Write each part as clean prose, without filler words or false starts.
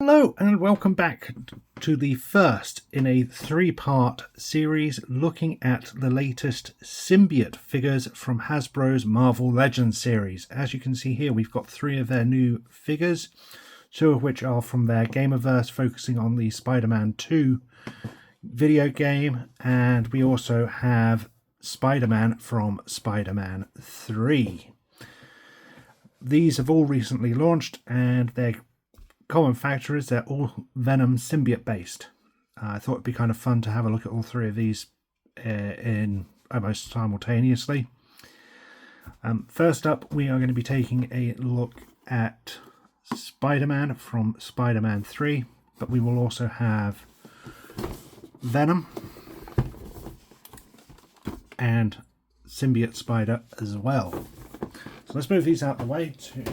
Hello and welcome back to the first in a three-part series looking at the latest symbiote figures from Hasbro's Marvel Legends series. As you can see here, we've got three of their new figures, two of which are from their Gamerverse, focusing on the Spider-Man 2 video game, and we also have Spider-Man from Spider-Man 3. These have all recently launched, and their common factor is they're all Venom symbiote based. I thought it'd be kind of fun to have a look at all three of these in almost simultaneously. First up, we are going to be taking a look at Spider-Man from Spider-Man 3, but we will also have Venom and Symbiote Spider as well. So let's move these out of the way to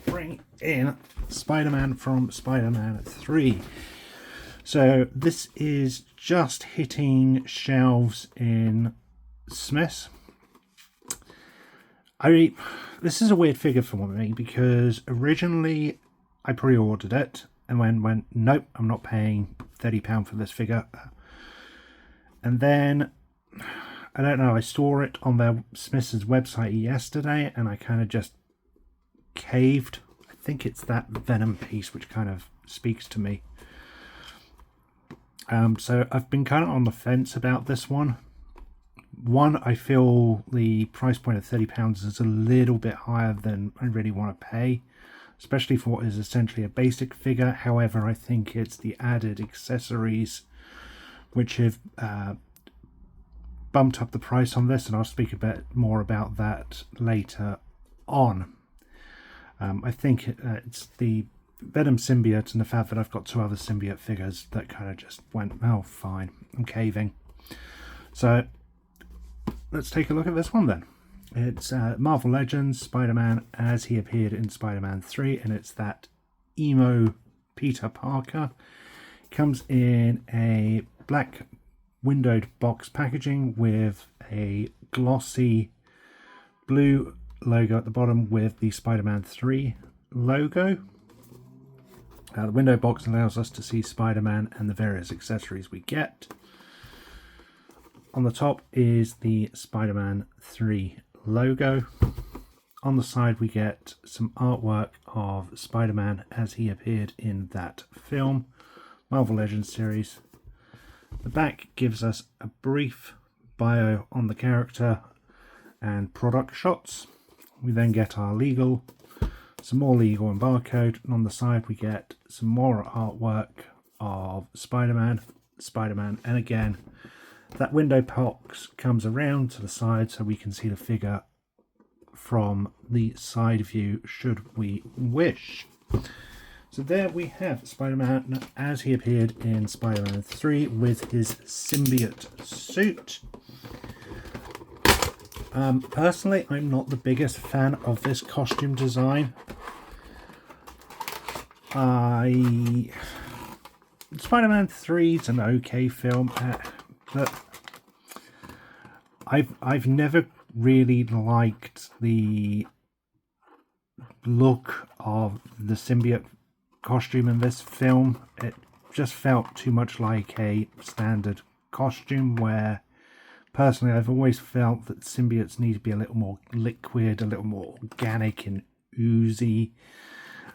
bring in Spider-Man from Spider-Man 3. So this is just hitting shelves in Smith's. This is a weird figure for me because originally I pre-ordered it and went, nope, I'm not paying £30 for this figure. And then, I don't know, I saw it on their Smith's website yesterday and I kind of just caved. I think it's that Venom piece which kind of speaks to me. So I've been kind of on the fence about this one. One, I feel the price point of £30 is a little bit higher than I really want to pay, especially for what is essentially a basic figure. However, I think it's the added accessories which have bumped up the price on this, and I'll speak a bit more about that later on. I think it's the Venom symbiote and the fact that I've got two other symbiote figures that kind of just went, oh fine, I'm caving. So let's take a look at this one then. It's Marvel Legends Spider-Man as he appeared in Spider-Man 3, and it's that emo Peter Parker. Comes in a black windowed box packaging with a glossy blue logo at the bottom with the Spider-Man 3 logo. The window box allows us to see Spider-Man and the various accessories we get. On the top is the Spider-Man 3 logo. On the side we get some artwork of Spider-Man as he appeared in that film, Marvel Legends series. The back gives us a brief bio on the character and product shots. We then get our legal, some more legal and barcode, and on the side we get some more artwork of Spider-Man, and again that window box comes around to the side so we can see the figure from the side view should we wish. So there we have Spider-Man as he appeared in Spider-Man 3 with his symbiote suit. Personally, I'm not the biggest fan of this costume design. Spider-Man 3 is an okay film, but I've never really liked the look of the symbiote costume in this film. It just felt too much like a standard costume, where personally I've always felt that symbiotes need to be a little more liquid, a little more organic and oozy.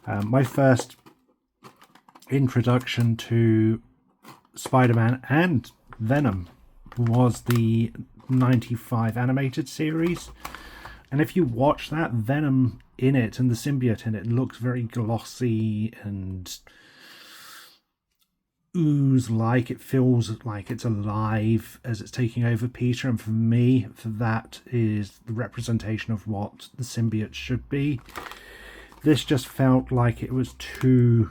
My first introduction to Spider-Man and Venom was the 95 animated series, and if you watch that, Venom in it and the symbiote in it looks very glossy and ooze like. It feels like it's alive as it's taking over Peter, and for me, that is the representation of what the symbiote should be. This just felt like it was too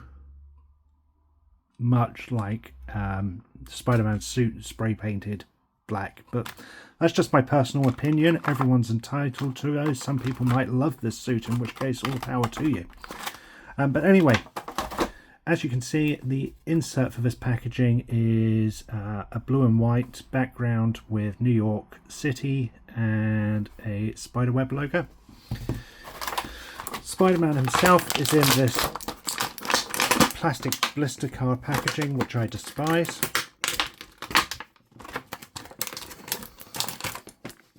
much like Spider-Man's suit spray painted black, but that's just my personal opinion. Everyone's entitled to those. Some people might love this suit, in which case all power to you. But anyway, as you can see, the insert for this packaging is a blue and white background with New York City and a spiderweb logo. Spider-Man himself is in this plastic blister card packaging, which I despise.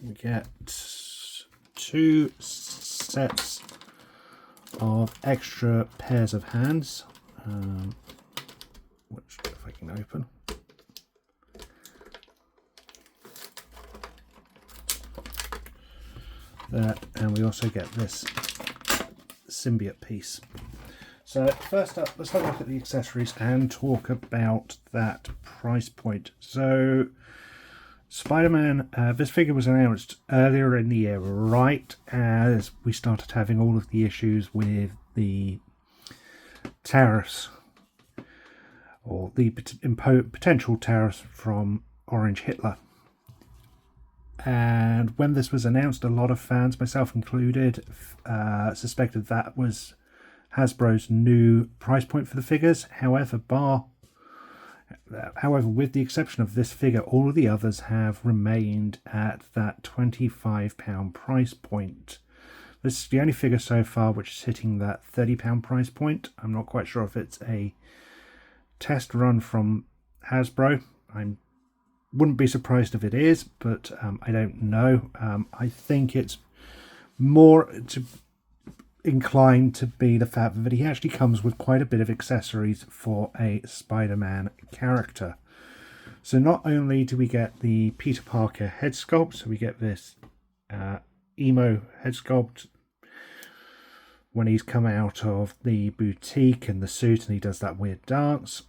We get 2 sets of extra pairs of hands, which if I can open. That, and we also get this symbiote piece. So first up, let's have a look at the accessories and talk about that price point. So Spider-Man, this figure was announced earlier in the year, right as we started having all of the issues with the tariffs, or the potential tariffs from Orange Hitler. And when this was announced, a lot of fans, myself included, suspected that was Hasbro's new price point for the figures. However, with the exception of this figure, all of the others have remained at that £25 price point. This is the only figure so far which is hitting that £30 price point. I'm not quite sure if it's a test run from Hasbro. I wouldn't be surprised if it is, but I don't know. I think it's more inclined to be the fact that he actually comes with quite a bit of accessories for a Spider-Man character. So not only do we get the Peter Parker head sculpt, so we get this emo head sculpt when he's come out of the boutique and the suit and he does that weird dance.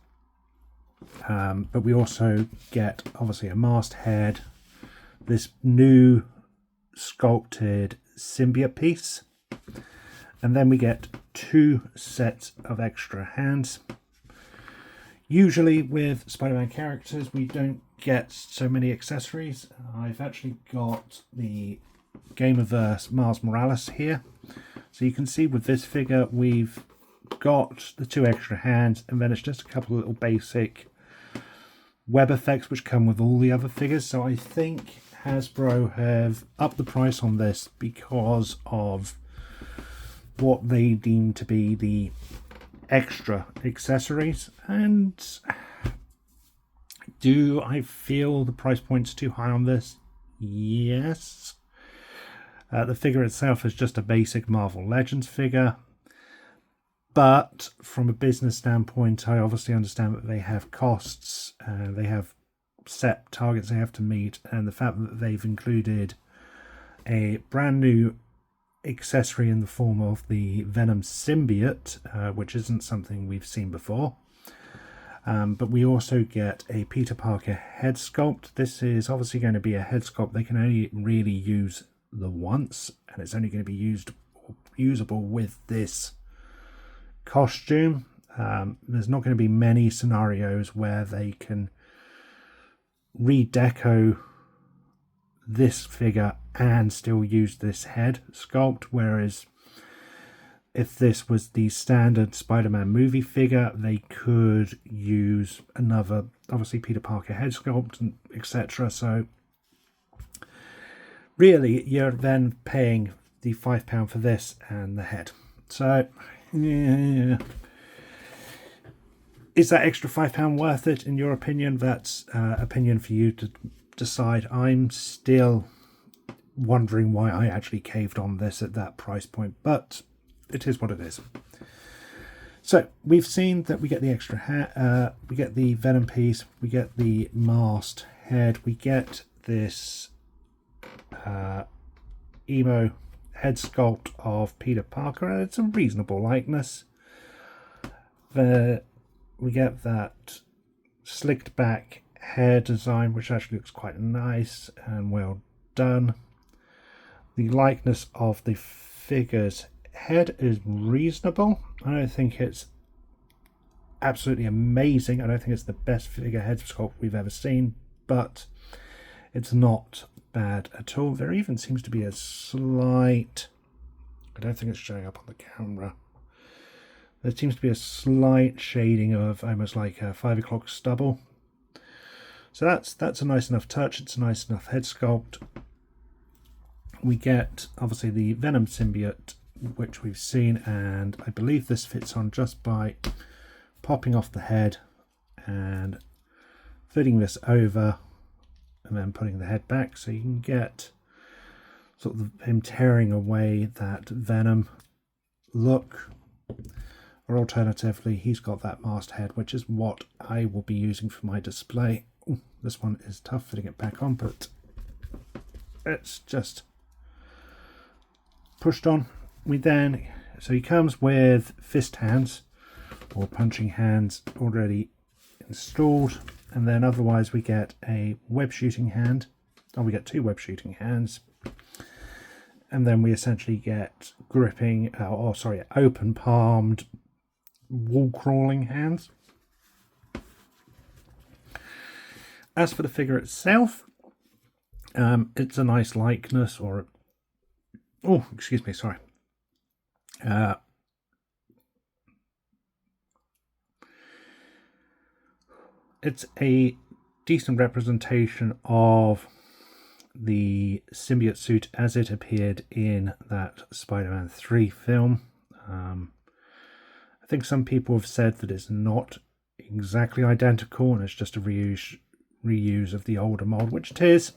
But we also get obviously a masked head, this new sculpted symbiote piece, and then we get 2 sets of extra hands. Usually with Spider-Man characters we don't get so many accessories. I've actually got the Gamerverse Miles Morales here, so you can see with this figure we've got the 2 extra hands, and then it's just a couple of little basic web effects which come with all the other figures. So I think Hasbro have upped the price on this because of what they deem to be the extra accessories. And do I feel the price point's too high on this? Yes. The figure itself is just a basic Marvel Legends figure, but from a business standpoint I obviously understand that they have costs, they have set targets they have to meet, and the fact that they've included a brand new accessory in the form of the Venom Symbiote, which isn't something we've seen before. But we also get a Peter Parker head sculpt. This is obviously going to be a head sculpt they can only really use the once, and it's only going to be usable with this costume. There's not going to be many scenarios where they can redeco this figure and still use this head sculpt, whereas if this was the standard Spider-Man movie figure they could use another, obviously, Peter Parker head sculpt and etc. So really you're then paying the £5 for this and the head. So yeah, is that extra £5 worth it in your opinion? That's opinion for you to decide. I'm still wondering why I actually caved on this at that price point, but it is what it is. So we've seen that we get the extra hat, we get the Venom piece, we get the masked head, we get this emo head sculpt of Peter Parker, and it's a reasonable likeness. We get that slicked back hair design, which actually looks quite nice and well done. The likeness of the figure's head is reasonable. I don't think it's absolutely amazing. I don't think it's the best figure head sculpt we've ever seen, but it's not bad at all. There even seems to be a slight, I don't think it's showing up on the camera, there seems to be a slight shading of almost like a 5 o'clock stubble. So that's a nice enough touch. It's a nice enough head sculpt. We get obviously the Venom symbiote, which we've seen, and I believe this fits on just by popping off the head and fitting this over and then putting the head back, so you can get sort of him tearing away that Venom look. Or alternatively, he's got that masked head, which is what I will be using for my display. Ooh, this one is tough fitting it back on, but it's just pushed on. So he comes with fist hands or punching hands already installed, and then otherwise we get a web shooting hand. Oh, we get 2 web shooting hands, and then we essentially get gripping, open palmed wall crawling hands. As for the figure itself, it's a nice likeness, or it's a decent representation of the symbiote suit as it appeared in that Spider-Man 3 film. I think some people have said that it's not exactly identical and it's just a reuse of the older mold, which it is.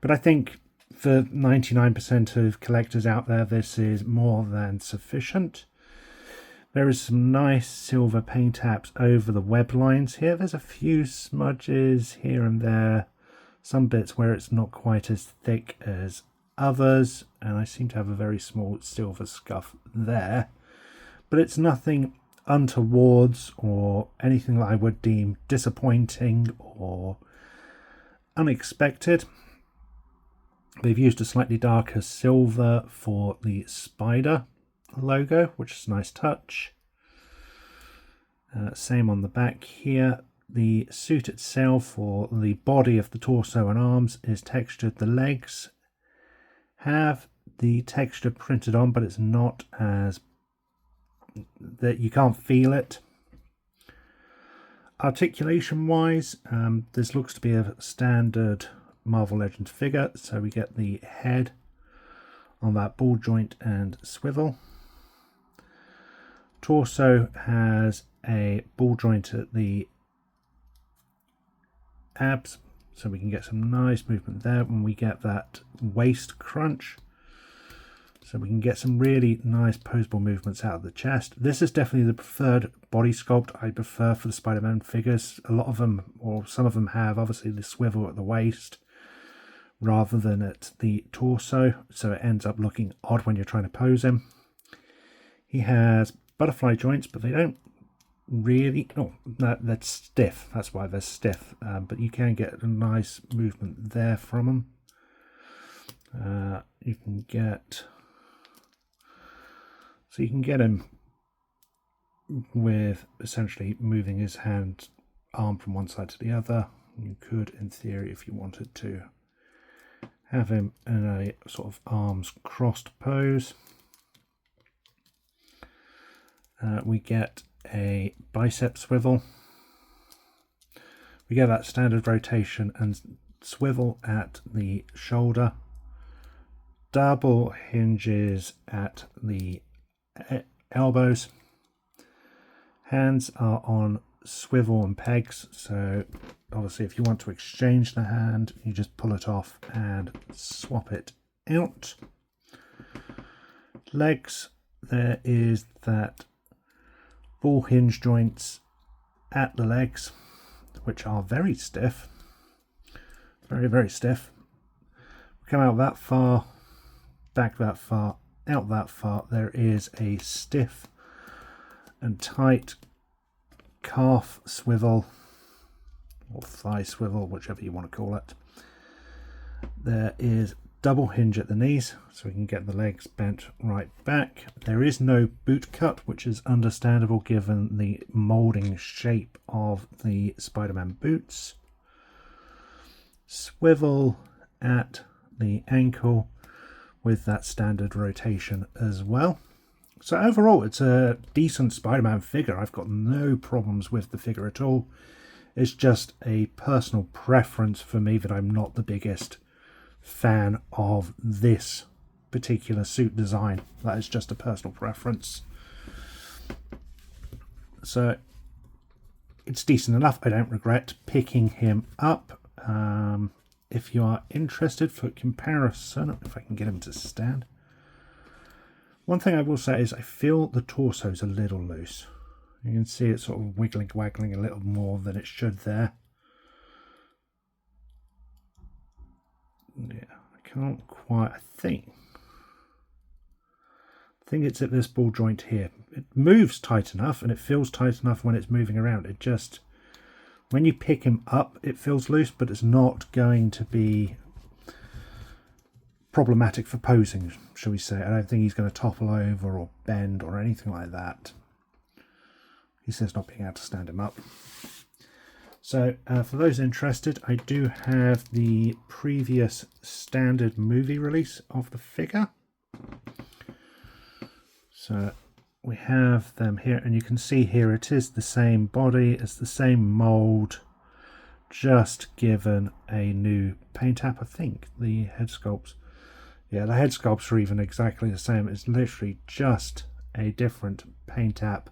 But I think for 99% of collectors out there, this is more than sufficient. There is some nice silver paint apps over the web lines here. There's a few smudges here and there, some bits where it's not quite as thick as others, and I seem to have a very small silver scuff there. But it's nothing untowards or anything that I would deem disappointing or unexpected. They've used a slightly darker silver for the spider logo, which is a nice touch. Same on the back here. The suit itself, or the body of the torso and arms, is textured. The legs have the texture printed on, but it's not as that you can't feel it. Articulation wise, this looks to be a standard Marvel Legends figure, so we get the head on that ball joint and swivel. Torso has a ball joint at the abs, so we can get some nice movement there when we get that waist crunch. So we can get some really nice posable movements out of the chest. This is definitely the preferred body sculpt I prefer for the Spider-Man figures. A lot of them, or some of them, have obviously the swivel at the waist rather than at the torso, so it ends up looking odd when you're trying to pose him. He has butterfly joints, but they don't really, that's stiff, that's why they're stiff, but you can get a nice movement there from them. You can get him with essentially moving his arm from one side to the other. You could, in theory, if you wanted to, have him in a sort of arms crossed pose. We get a bicep swivel. We get that standard rotation and swivel at the shoulder. Double hinges at the elbows. Hands are on swivel and pegs, so obviously if you want to exchange the hand, you just pull it off and swap it out. Legs, there is that ball hinge joints at the legs, which are very stiff, very stiff. Come out that far, back that far, out that far. There is a stiff and tight calf swivel or thigh swivel, whichever you want to call it. There is double hinge at the knees, so we can get the legs bent right back. There is no boot cut, which is understandable given the moulding shape of the Spider-Man boots. Swivel at the ankle with that standard rotation as well. So overall, it's a decent Spider-Man figure. I've got no problems with the figure at all. It's just a personal preference for me that I'm not the biggest fan of this particular suit design. That is just a personal preference. So it's decent enough. I don't regret picking him up. If you are interested for comparison, if I can get him to stand. One thing I will say is I feel the torso is a little loose. You can see it sort of wiggling, waggling a little more than it should there. Yeah, I can't quite, I think it's at this ball joint here. It moves tight enough and it feels tight enough when it's moving around. It just, when you pick him up, it feels loose, but it's not going to be problematic for posing, shall we say. I don't think he's going to topple over or bend or anything like that. He says not being able to stand him up. So for those interested, I do have the previous standard movie release of the figure. So we have them here, and you can see here it is the same body, it's the same mold, just given a new paint app. I think the head sculpts, yeah, the head sculpts are even exactly the same. It's literally just a different paint app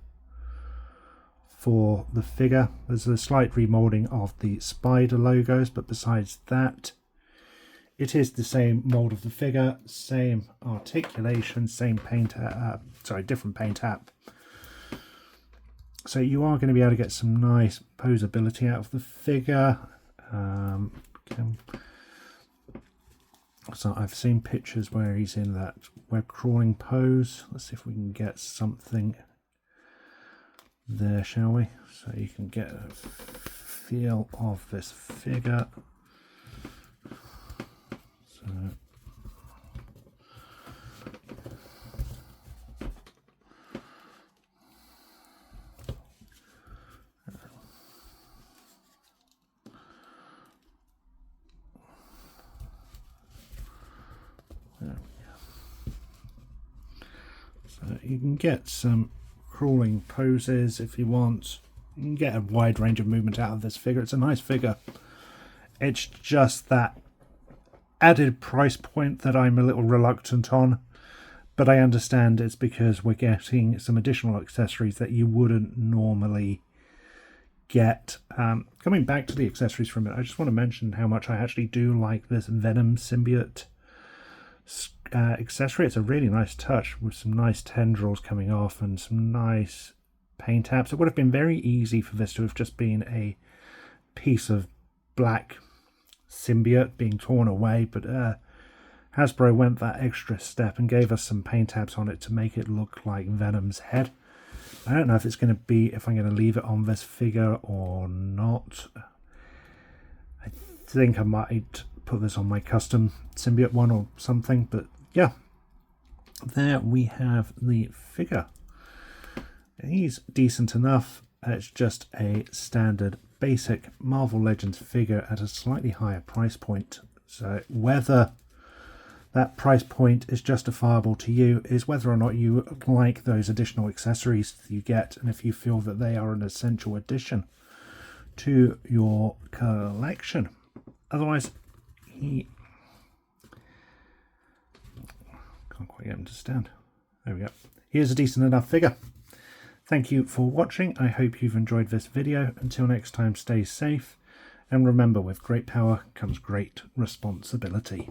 for the figure. There's a slight remolding of the spider logos, but besides that, it is the same mold of the figure, same articulation, same paint, different paint app. So you are going to be able to get some nice posability out of the figure. So I've seen pictures where he's in that web crawling pose. Let's see if we can get something there, shall we? So you can get a feel of this figure. So you can get some crawling poses if you want. You can get a wide range of movement out of this figure. It's a nice figure. It's just that added price point that I'm a little reluctant on, but I understand it's because we're getting some additional accessories that you wouldn't normally get. Coming back to the accessories for a minute, I just want to mention how much I actually do like this Venom Symbiote accessory. It's a really nice touch with some nice tendrils coming off and some nice paint apps. It would have been very easy for this to have just been a piece of black symbiote being torn away, but Hasbro went that extra step and gave us some paint apps on it to make it look like Venom's head. I don't know if it's going to be, if I'm going to leave it on this figure or not. I think I might put this on my custom symbiote one or something, but yeah, there we have the figure. He's decent enough. It's just a standard basic Marvel Legends figure at a slightly higher price point. So whether that price point is justifiable to you is whether or not you like those additional accessories you get, and if you feel that they are an essential addition to your collection. Otherwise, can't quite get him to stand. There we go. Here's a decent enough figure. Thank you for watching. I hope you've enjoyed this video. Until next time, stay safe. And remember, with great power comes great responsibility.